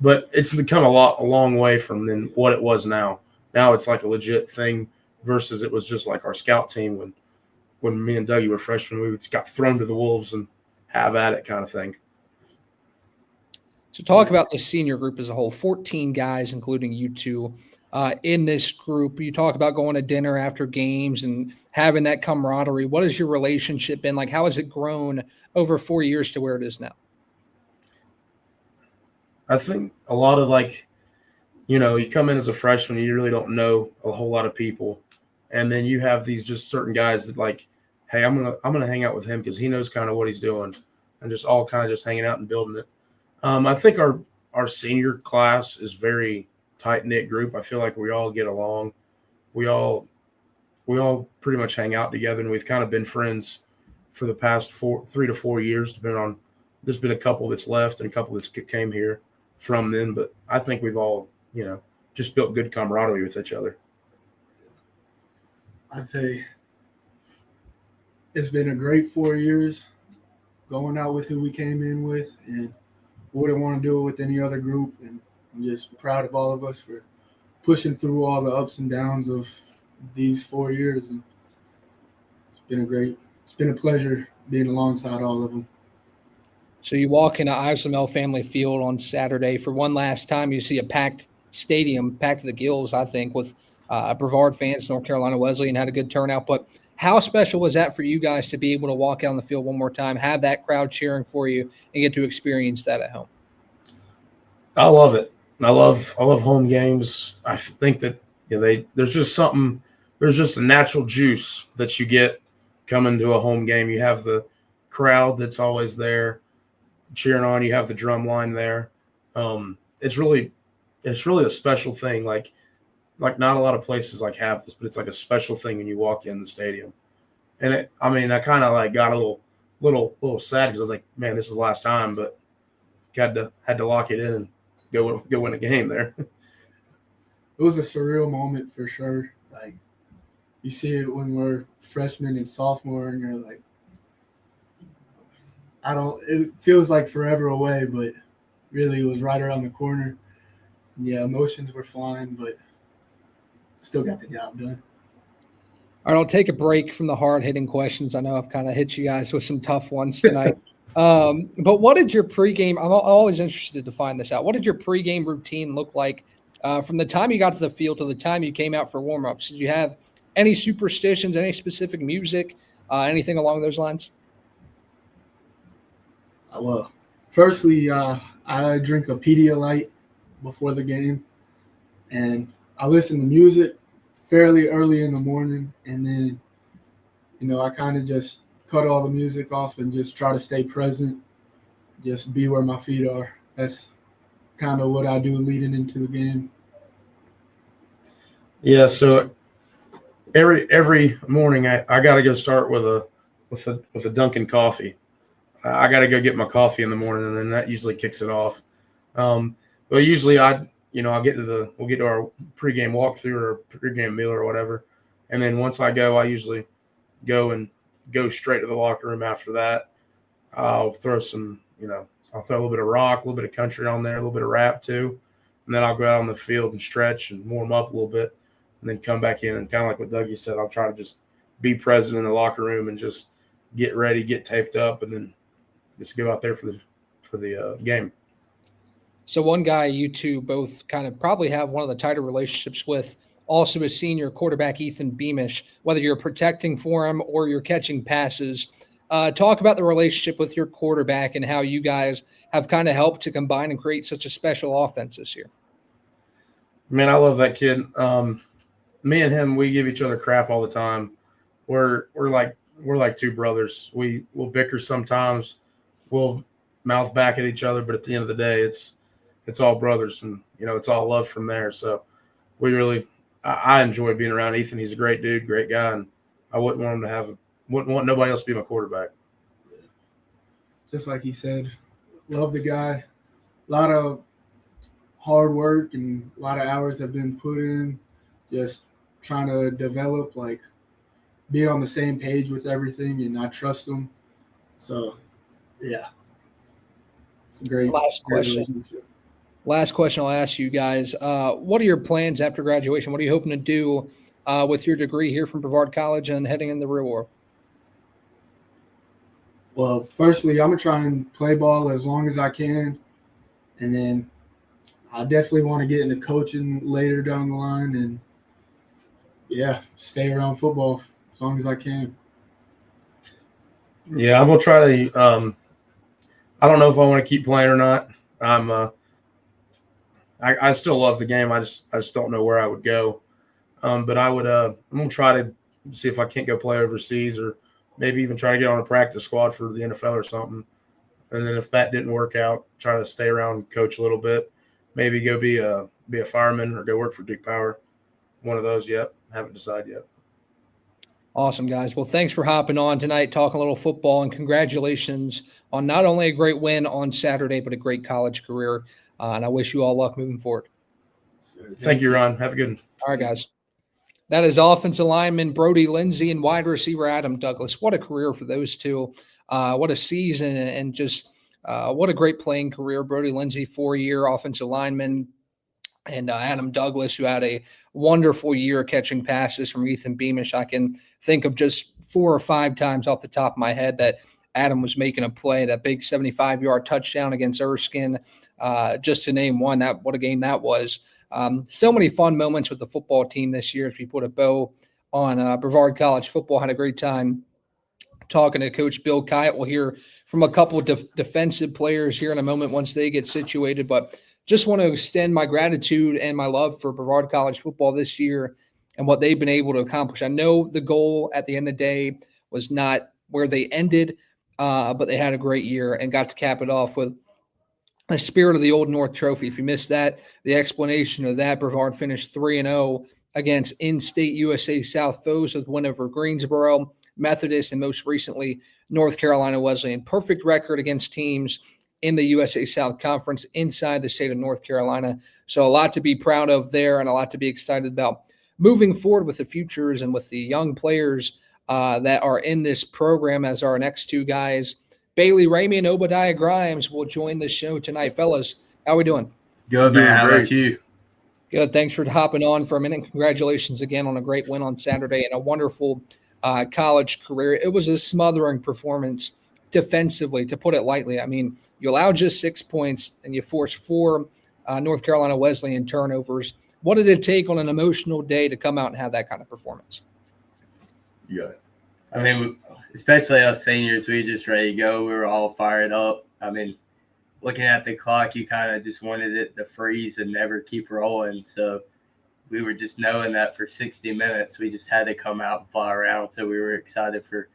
but it's become a long way from then what it was now. Now it's like a legit thing versus it was just like our scout team when me and Dougie were freshmen. We got thrown to the wolves and have at it kind of thing. So talk about the senior group as a whole, 14 guys, including you two, in this group. You talk about going to dinner after games and having that camaraderie. What has your relationship been like? How has it grown over 4 years to where it is now? I think a lot of you come in as a freshman, you really don't know a whole lot of people. And then you have these just certain guys that hey, I'm gonna hang out with him because he knows kind of what he's doing, and just all kind of just hanging out and building it. I think our senior class is very tight-knit group. I feel like we all get along. We all pretty much hang out together, and we've kind of been friends for the past 3 to 4 years, depending on – there's been a couple that's left and a couple that's came here from then. But I think we've all, just built good camaraderie with each other. I'd say it's been a great 4 years going out with who we came in with, and wouldn't want to do it with any other group. And I'm just proud of all of us for pushing through all the ups and downs of these 4 years. And it's been a pleasure being alongside all of them. So you walk into ISML Family Field on Saturday for one last time. You see a packed stadium, packed to the gills, I think, with Brevard fans. North Carolina Wesleyan had a good turnout. But how special was that for you guys to be able to walk out on the field one more time, have that crowd cheering for you, and get to experience that at home? I love it. I love home games. I think that there's just a natural juice that you get coming to a home game. You have the crowd that's always there cheering on. You have the drum line there. It's really a special thing. Like not a lot of places have this, but it's like a special thing when you walk in the stadium. And I kind of like got a little sad because I was like, man, this is the last time, but had to lock it in and go win a game there. It was a surreal moment for sure. Like, you see it when we're freshmen and sophomore, and you're like, it feels like forever away, but really it was right around the corner. Yeah, emotions were flying, but still got the job done. All right, I'll take a break from the hard-hitting questions. I know I've kind of hit you guys with some tough ones tonight. But what did your pregame – I'm always interested to find this out. What did your pregame routine look like from the time you got to the field to the time you came out for warm-ups? Did you have any superstitions, any specific music, anything along those lines? Well, firstly, I drink a Pedialyte before the game, and I listen to music fairly early in the morning, and then, I kind of just cut all the music off and just try to stay present, just be where my feet are. That's kind of what I do leading into the game. Yeah, so every morning I got to go start with a Dunkin' coffee. I got to go get my coffee in the morning, and then that usually kicks it off. But usually we'll get to our pregame walkthrough or pregame meal or whatever, and then once I go, I usually go straight to the locker room after that. I'll throw I'll throw a little bit of rock, a little bit of country on there, a little bit of rap too, and then I'll go out on the field and stretch and warm up a little bit, and then come back in and kind of like what Dougie said, I'll try to just be present in the locker room and just get ready, get taped up, and then just go out there for the game. So one guy you two both kind of probably have one of the tighter relationships with, also is senior quarterback Ethan Beamish, whether you're protecting for him or you're catching passes. Talk about the relationship with your quarterback and how you guys have kind of helped to combine and create such a special offense this year. Man, I love that kid. Me and him, we give each other crap all the time. We're like two brothers. We'll bicker sometimes. We'll mouth back at each other, but at the end of the day, it's all brothers, and it's all love from there. So I enjoy being around Ethan. He's a great dude, great guy, and I wouldn't want nobody else to be my quarterback. Just like he said, love the guy. A lot of hard work and a lot of hours have been put in, just trying to develop, like, be on the same page with everything, and I trust him. So, yeah, it's a great relationship. Last question I'll ask you guys. What are your plans after graduation? What are you hoping to do with your degree here from Brevard College and heading in the real world? Well, firstly, I'm going to try and play ball as long as I can. And then I definitely want to get into coaching later down the line and, yeah, stay around football as long as I can. Yeah, I'm going to try to I don't know if I want to keep playing or not. I still love the game. I just don't know where I would go. But I'm going to try to see if I can't go play overseas or maybe even try to get on a practice squad for the NFL or something. And then if that didn't work out, try to stay around and coach a little bit. Maybe go be a fireman or go work for Duke Power. One of those yet. Haven't decided yet. Awesome, guys. Well, thanks for hopping on tonight, talking a little football, and congratulations on not only a great win on Saturday, but a great college career. And I wish you all luck moving forward. Thank you, Ron. Have a good one. All right, guys. That is offensive lineman Brody Lindsay and wide receiver Adam Douglas. What a career for those two. What a season, and just what a great playing career. Brody Lindsay, 4-year offensive lineman, and Adam Douglas, who had a wonderful year catching passes from Ethan Beamish. I can think of just 4 or 5 times off the top of my head that Adam was making a play, that big 75-yard touchdown against Erskine, just to name one. What a game that was. So many fun moments with the football team this year as we put a bow on Brevard College football. Had a great time talking to Coach Bill Kite. We'll hear from a couple of defensive players here in a moment once they get situated, but just want to extend my gratitude and my love for Brevard College football this year and what they've been able to accomplish. I know the goal at the end of the day was not where they ended, but they had a great year and got to cap it off with the Spirit of the Old North Trophy. If you missed that, the explanation of that, Brevard finished 3-0 against in-state USA South foes with win over Greensboro. Methodist, and most recently North Carolina Wesleyan. Perfect record against teams in the USA South Conference inside the state of North Carolina. So a lot to be proud of there and a lot to be excited about moving forward with the futures and with the young players that are in this program as our next two guys. Bailey Ramey and Obadiah Grimes will join the show tonight. Fellas, how are we doing? Good, Doing man. How great. about you? Good. Thanks for hopping on for a minute. Congratulations again on a great win on Saturday and a wonderful college career. It was a smothering performance defensively, to put it lightly. I mean, you allowed just 6 points and you forced 4 North Carolina Wesleyan turnovers. What did it take on an emotional day to come out and have that kind of performance? Yeah. I mean, especially us seniors, we just ready to go. We were all fired up. I mean, looking at the clock, you kind of just wanted it to freeze and never keep rolling. So we were just knowing that for 60 minutes, we just had to come out and fly around. So we were excited for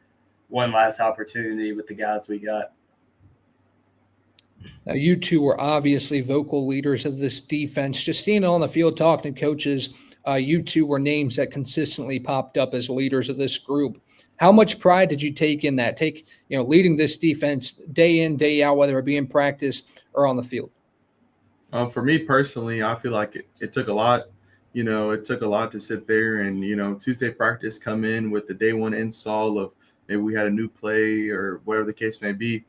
one last opportunity with the guys we got. Now, you two were obviously vocal leaders of this defense. Just seeing it on the field, talking to coaches, you two were names that consistently popped up as leaders of this group. How much pride did you take in that? Leading this defense day in, day out, whether it be in practice or on the field? For me personally, I feel like it took a lot. It took a lot to sit there and, Tuesday practice come in with the day one install of maybe we had a new play or whatever the case may be,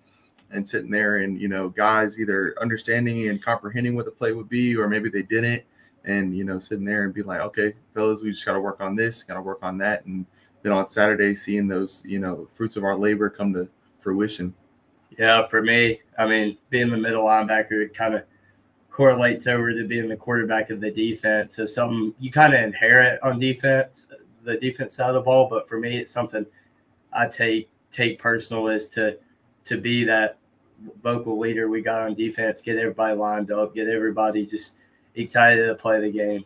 and sitting there and, guys either understanding and comprehending what the play would be, or maybe they didn't. And, sitting there and be like, okay, fellas, we just got to work on this, got to work on that. And then on Saturday, seeing those, fruits of our labor come to fruition. Yeah, for me, I mean, being the middle linebacker, it kind of correlates over to being the quarterback of the defense. So something you kind of inherit on defense, the defense side of the ball. But for me, it's something I take personal, is to be that vocal leader we got on defense, get everybody lined up, get everybody just excited to play the game.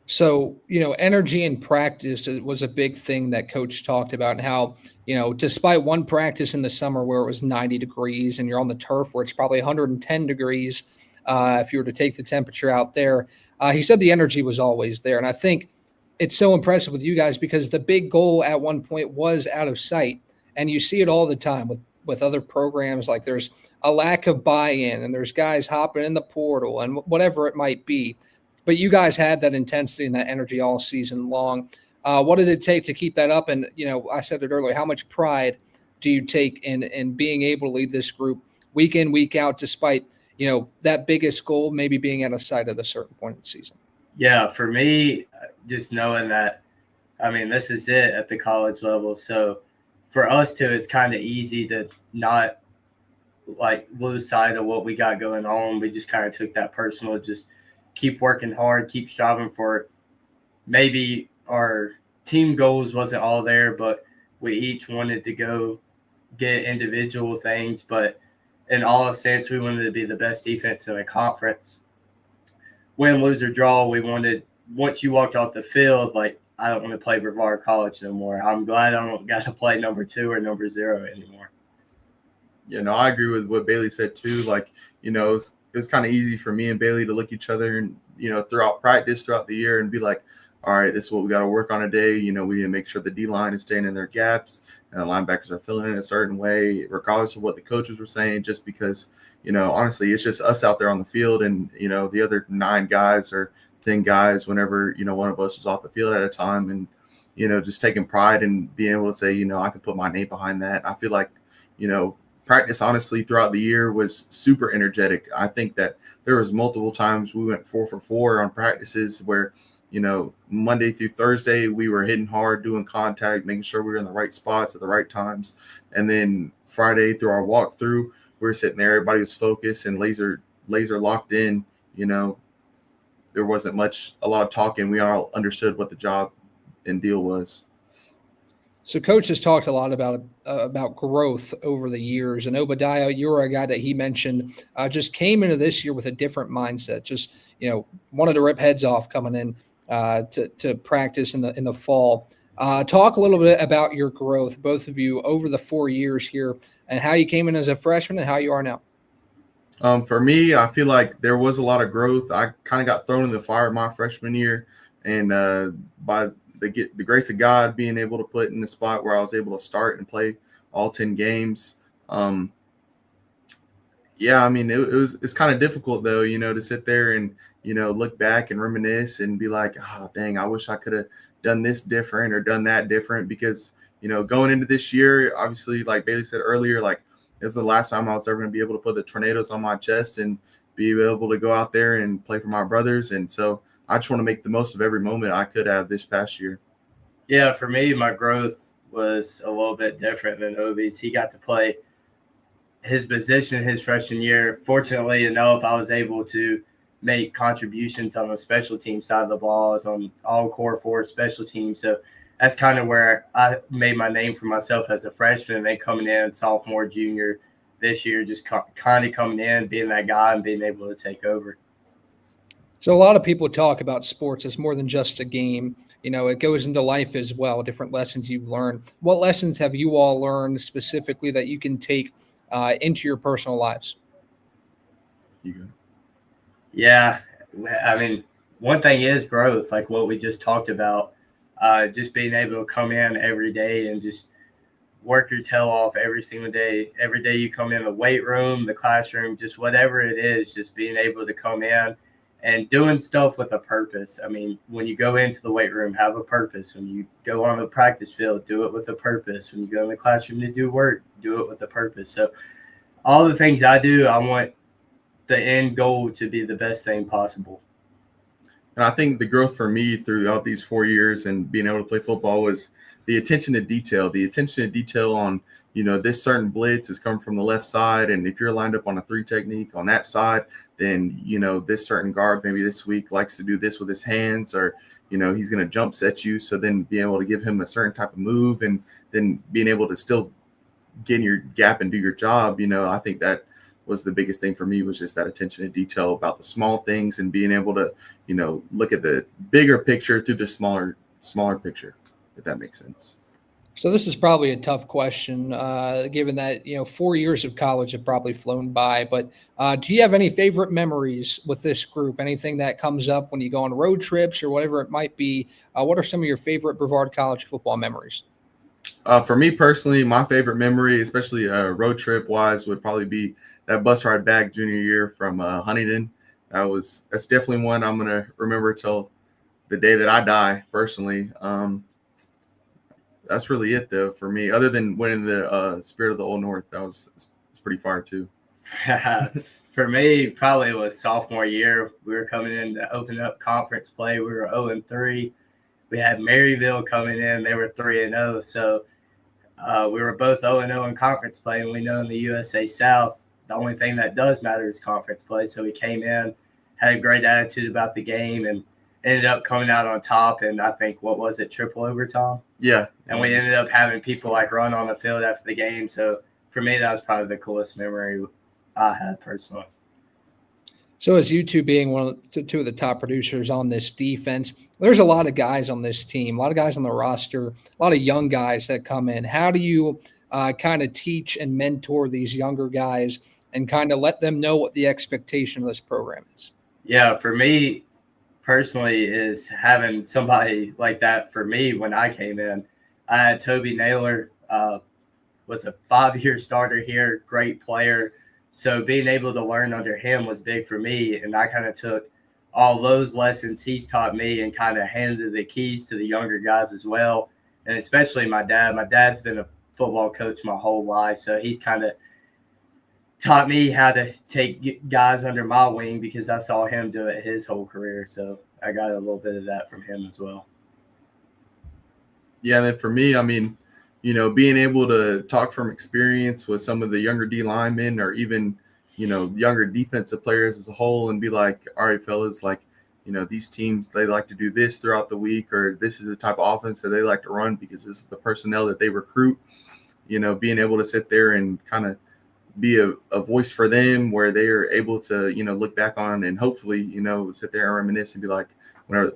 So, energy in practice was a big thing that coach talked about, and how, despite one practice in the summer where it was 90 degrees and you're on the turf where it's probably 110 degrees, if you were to take the temperature out there, he said the energy was always there. And I think it's so impressive with you guys because the big goal at one point was out of sight. And you see it all the time with other programs. Like there's a lack of buy-in and there's guys hopping in the portal and whatever it might be. But you guys had that intensity and that energy all season long. What did it take to keep that up? And, I said it earlier, how much pride do you take in being able to lead this group week in, week out, despite, that biggest goal maybe being out of sight at a certain point in the season? Yeah, for me, just knowing that, I mean, this is it at the college level. So for us too, it's kind of easy to not lose sight of what we got going on. We just kind of took that personal, just keep working hard, keep striving for it. Maybe our team goals wasn't all there, but we each wanted to go get individual things. But in all sense, we wanted to be the best defense in the conference. Win, lose, or draw, we wanted, once you walked off the field, I don't want to play Brevard College no more. I'm glad I don't got to play number 2 or number 0 anymore. I agree with what Bailey said too. It was kind of easy for me and Bailey to look each other and, throughout practice, throughout the year, and be like, all right, this is what we got to work on today. We need to make sure the D-line is staying in their gaps and the linebackers are filling in a certain way, regardless of what the coaches were saying, just because, honestly, it's just us out there on the field and, the other 9 guys or 10 guys whenever, one of us was off the field at a time, and, just taking pride in being able to say, I can put my name behind that. I feel like, practice, honestly, throughout the year was super energetic. I think that there was multiple times we went 4 for 4 on practices where, Monday through Thursday, we were hitting hard, doing contact, making sure we were in the right spots at the right times. And then Friday through our walkthrough, we were sitting there, everybody was focused and laser locked in. There wasn't a lot of talking. We all understood what the job and deal was. So coach has talked a lot about growth over the years, and Obadiah, you're a guy that he mentioned just came into this year with a different mindset. Just wanted to rip heads off coming in to practice in the fall. Talk a little bit about your growth, both of you, over the 4 years here, and how you came in as a freshman and how you are now. For me, I feel like there was a lot of growth. I kind of got thrown in the fire my freshman year, and by the grace of God being able to put in the spot where I was able to start and play all 10 games. Yeah, I mean, it's kind of difficult though, to sit there and, look back and reminisce and be like, oh, dang, I wish I could have done this different or done that different because, going into this year, obviously, like Bailey said earlier, like it was the last time I was ever going to be able to put the Tornadoes on my chest and be able to go out there and play for my brothers. And so I just want to make the most of every moment I could have this past year. Yeah, for me, my growth was a little bit different than Obi's. He got to play his position his freshman year. Fortunately enough, I was able to make contributions on the special team side of the ball, as on all core four special teams. So that's kind of where I made my name for myself as a freshman. And then coming in sophomore, junior this year, just kind of coming in, being that guy and being able to take over. So a lot of people talk about sports as more than just a game. It goes into life as well, different lessons you've learned. What lessons have you all learned specifically that you can take into your personal lives? Yeah, I mean, one thing is growth, like what we just talked about, just being able to come in every day and just work your tail off every single day. Every day you come in the weight room, the classroom, just whatever it is, just being able to come in and doing stuff with a purpose. I mean, when you go into the weight room, have a purpose. When you go on the practice field, do it with a purpose. When you go in the classroom to do work, do it with a purpose. So all the things I do, I want the end goal to be the best thing possible. And I think the growth for me throughout these 4 years and being able to play football was the attention to detail on, this certain blitz is coming from the left side. And if you're lined up on a 3 technique on that side, then, this certain guard maybe this week likes to do this with his hands, or, he's going to jump set you. So then being able to give him a certain type of move and then being able to still get in your gap and do your job, I think that was the biggest thing for me, was just that attention to detail about the small things and being able to, look at the bigger picture through the smaller picture, if that makes sense. So this is probably a tough question, given that, 4 years of college have probably flown by. But do you have any favorite memories with this group? Anything that comes up when you go on road trips or whatever it might be? What are some of your favorite Brevard College football memories? For me personally, my favorite memory, especially road trip wise, would probably be that bus ride back junior year from Huntington. That's definitely one I'm going to remember till the day that I die personally. That's really it though for me, other than winning the Spirit of the Old North. It's pretty far too. For me, probably it was sophomore year. We were coming in to open up conference play. We were 0-3. We had Maryville coming in. They were 3-0. So we were both 0-0 in conference play, and we know in the USA South, the only thing that does matter is conference play. So we came in, had a great attitude about the game, and ended up coming out on top. And I think, what was it, triple overtime? Yeah. And we ended up having people like run on the field after the game. So for me, that was probably the coolest memory I had personally. So as you two being two of the top producers on this defense, there's a lot of guys on this team, a lot of guys on the roster, a lot of young guys that come in. How do you kind of teach and mentor these younger guys and kind of let them know what the expectation of this program is? Yeah, for me personally, is having somebody like that. For me, when I came in, I had Toby Naylor, was a 5-year starter here, great player. So being able to learn under him was big for me. And I kind of took all those lessons he's taught me and kind of handed the keys to the younger guys as well. And especially my dad. My dad's been a football coach my whole life. So he's kind of taught me how to take guys under my wing, because I saw him do it his whole career. So I got a little bit of that from him as well. Yeah, and then for me, I mean, being able to talk from experience with some of the younger D linemen, or even, younger defensive players as a whole, and be like, all right, fellas, like, these teams, they like to do this throughout the week, or this is the type of offense that they like to run because this is the personnel that they recruit. Being able to sit there and kind of be a voice for them, where they are able to, look back on and hopefully, sit there and reminisce and be like,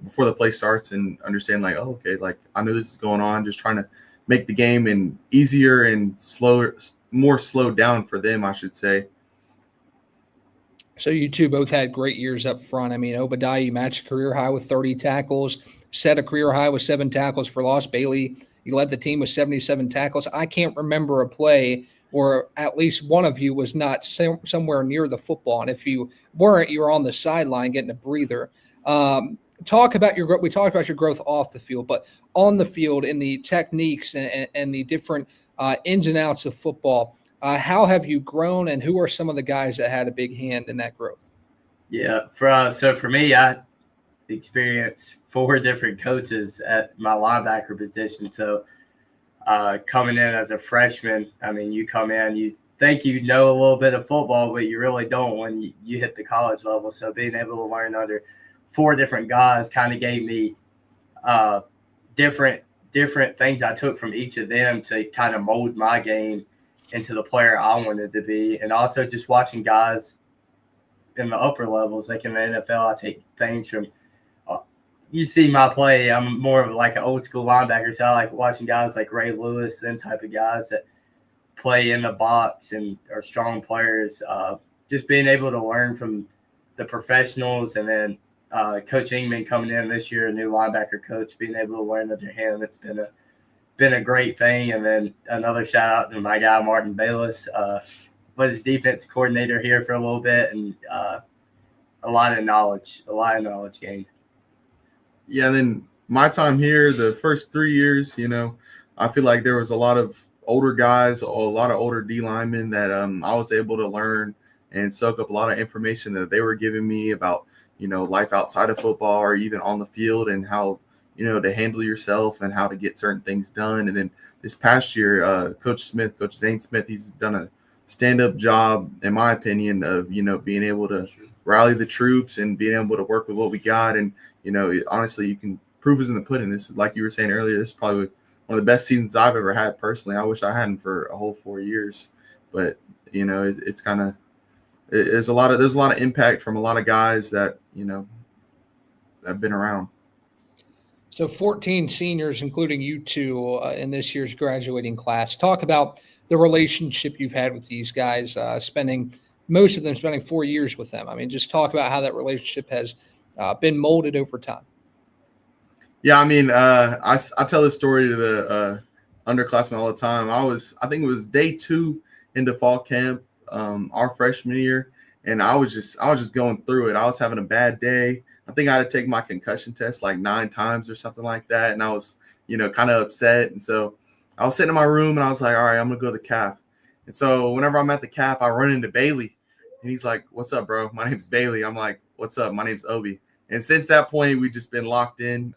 before the play starts, and understand like, oh, okay, like I know this is going on, just trying to make the game and easier and more slowed down for them, I should say. So you two both had great years up front. I mean, Obadiah, you matched career high with 30 tackles. set a career high with 7 tackles for loss. Bailey, you led the team with 77 tackles. I can't remember a play where at least one of you was not somewhere near the football. And if you weren't, you were on the sideline getting a breather. Talk about we talked about your growth off the field, but on the field in the techniques and the different ins and outs of football, how have you grown, and who are some of the guys that had a big hand in that growth? Yeah, so for me, I experienced 4 different coaches at my linebacker position. So coming in as a freshman, I mean, you come in, you think you know a little bit of football, but you really don't when you hit the college level. So being able to learn under 4 different guys kind of gave me different things I took from each of them to kind of mold my game into the player I wanted to be. And also just watching guys in the upper levels, like in the NFL, I take things from you see my play. I'm more of like an old school linebacker, so I like watching guys like Ray Lewis, them type of guys that play in the box and are strong players. Just being able to learn from the professionals, and then Coach Ingman coming in this year, a new linebacker coach, being able to learn under him, it's been a great thing. And then another shout out to my guy Martin Bayless, was defense coordinator here for a little bit, and a lot of knowledge gained. Yeah, and then my time here, the first 3 years, I feel like there was a lot of older guys, a lot of older D linemen that I was able to learn and soak up a lot of information that they were giving me about, life outside of football or even on the field, and how, to handle yourself and how to get certain things done. And then this past year, Coach Zane Smith, he's done a stand-up job, in my opinion, of, being able to rally the troops and being able to work with what we got. And, honestly, you can proof is in the pudding. This is, like you were saying earlier, this is probably one of the best seasons I've ever had personally. I wish I hadn't for a whole 4 years, but it's kind of, there's a lot of impact from a lot of guys that, have been around. So 14 seniors, including you two, in this year's graduating class. Talk about the relationship you've had with these guys, most of them spending 4 years with them. I mean, just talk about how that relationship has been molded over time. Yeah, I mean, I tell this story to the underclassmen all the time. I think it was day 2 into fall camp, our freshman year, and I was just going through it. I was having a bad day. I think I had to take my concussion test like 9 times or something like that, and I was, kind of upset. And so I was sitting in my room, and I was like, all right, I'm gonna go to the CAF. And so whenever I'm at the CAF, I run into Bailey, and he's like, "What's up, bro? My name's Bailey." I'm like, "What's up? My name's Obi." And since that point, we've just been locked in,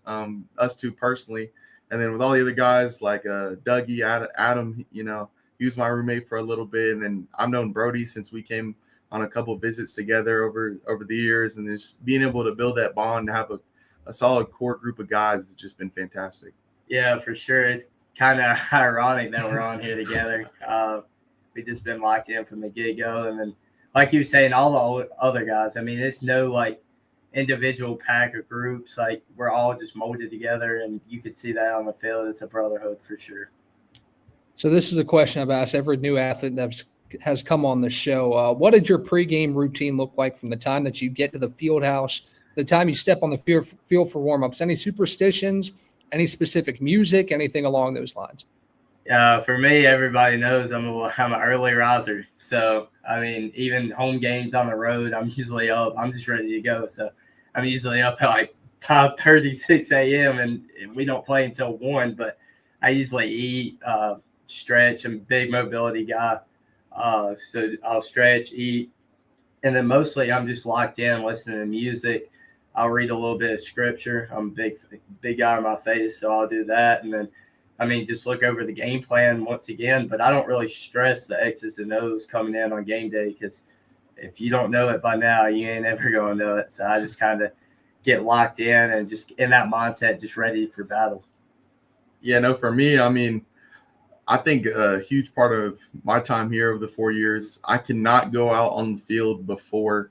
us two personally. And then with all the other guys like Dougie, Adam, he was my roommate for a little bit. And then I've known Brody since we came on a couple of visits together over the years. And just being able to build that bond, to have a solid core group of guys has just been fantastic. Yeah, for sure. It's kind of ironic that we're on here together. We've just been locked in from the get-go. And then, like you were saying, all the other guys, I mean, it's no, like, individual pack or groups. Like, we're all just molded together, and you could see that on the field. It's a brotherhood for sure. So this is a question I've asked every new athlete that has come on the show. What did your pregame routine look like from the time that you get to the field house, the time you step on the field for warm-ups? Any superstitions, any specific music, anything along those lines? For me, everybody knows I'm an early riser. So, I mean, even home games on the road, I'm usually up. I'm just ready to go. So, I'm usually up at like 5:30, 6 a.m., and we don't play until 1. But I usually eat, stretch. I'm a big mobility guy. So, I'll stretch, eat, and then mostly I'm just locked in listening to music. I'll read a little bit of scripture. I'm a big guy on my face, so I'll do that. And then, I mean, just look over the game plan once again, but I don't really stress the X's and O's coming in on game day, because if you don't know it by now, you ain't ever going to know it. So I just kind of get locked in and just in that mindset, just ready for battle. Yeah, no, for me, I mean, I think a huge part of my time here over the 4 years, I cannot go out on the field before,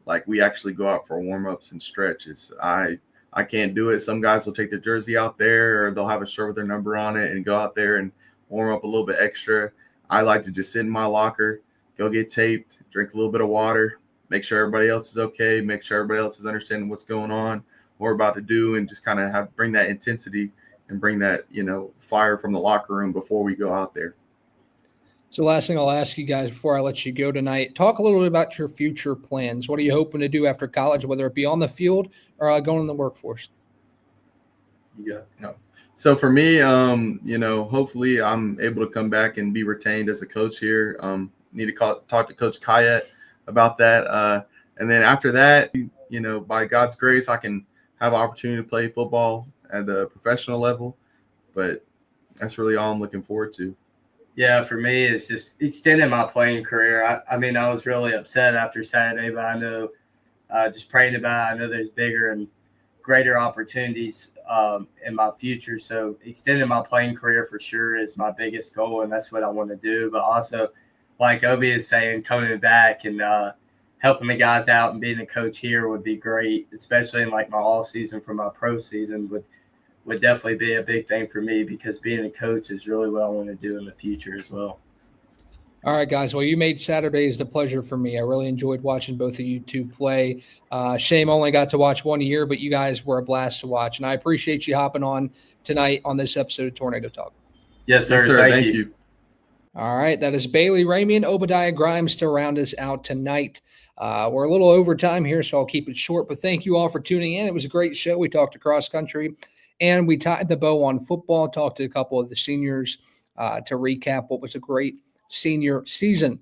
like, we actually go out for warm-ups and stretches. I can't do it. Some guys will take their jersey out there, or they'll have a shirt with their number on it and go out there and warm up a little bit extra. I like to just sit in my locker, go get taped, drink a little bit of water, make sure everybody else is okay, make sure everybody else is understanding what's going on, what we're about to do, and just kind of bring that intensity and bring that, fire from the locker room before we go out there. So last thing I'll ask you guys before I let you go tonight, talk a little bit about your future plans. What are you hoping to do after college, whether it be on the field or going in the workforce? Yeah. So for me, hopefully I'm able to come back and be retained as a coach here. Need to talk to Coach Kayet about that. And then after that, by God's grace, I can have an opportunity to play football at the professional level. But that's really all I'm looking forward to. Yeah, for me, it's just extending my playing career. I mean, I was really upset after Saturday, but I know just praying about it, I know there's bigger and greater opportunities in my future. So extending my playing career for sure is my biggest goal, and that's what I want to do. But also, like Obi is saying, coming back and helping the guys out and being a coach here would be great, especially in like my off season for my pro season would definitely be a big thing for me, because being a coach is really what I want to do in the future as well. All right, guys. Well, you made Saturdays the pleasure for me. I really enjoyed watching both of you two play. Shame only got to watch 1 year, but you guys were a blast to watch. And I appreciate you hopping on tonight on this episode of Tornado Talk. Yes, sir. Yes, sir. Thank you. All right. That is Bailey Ramey and Obadiah Grimes to round us out tonight. We're a little over time here, so I'll keep it short. But thank you all for tuning in. It was a great show. We talked across country, and we tied the bow on football, talked to a couple of the seniors to recap what was a great senior season.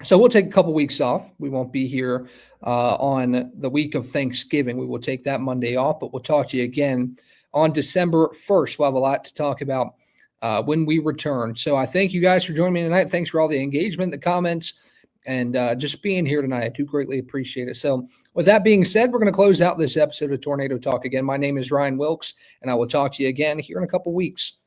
So we'll take a couple weeks off. We won't be here on the week of Thanksgiving. We will take that Monday off, but we'll talk to you again on December 1st. We'll have a lot to talk about when we return. So I thank you guys for joining me tonight. Thanks for all the engagement, the comments, and just being here tonight. I do greatly appreciate it. So with that being said, we're going to close out this episode of Tornado Talk again. My name is Ryan Wilkes, and I will talk to you again here in a couple weeks.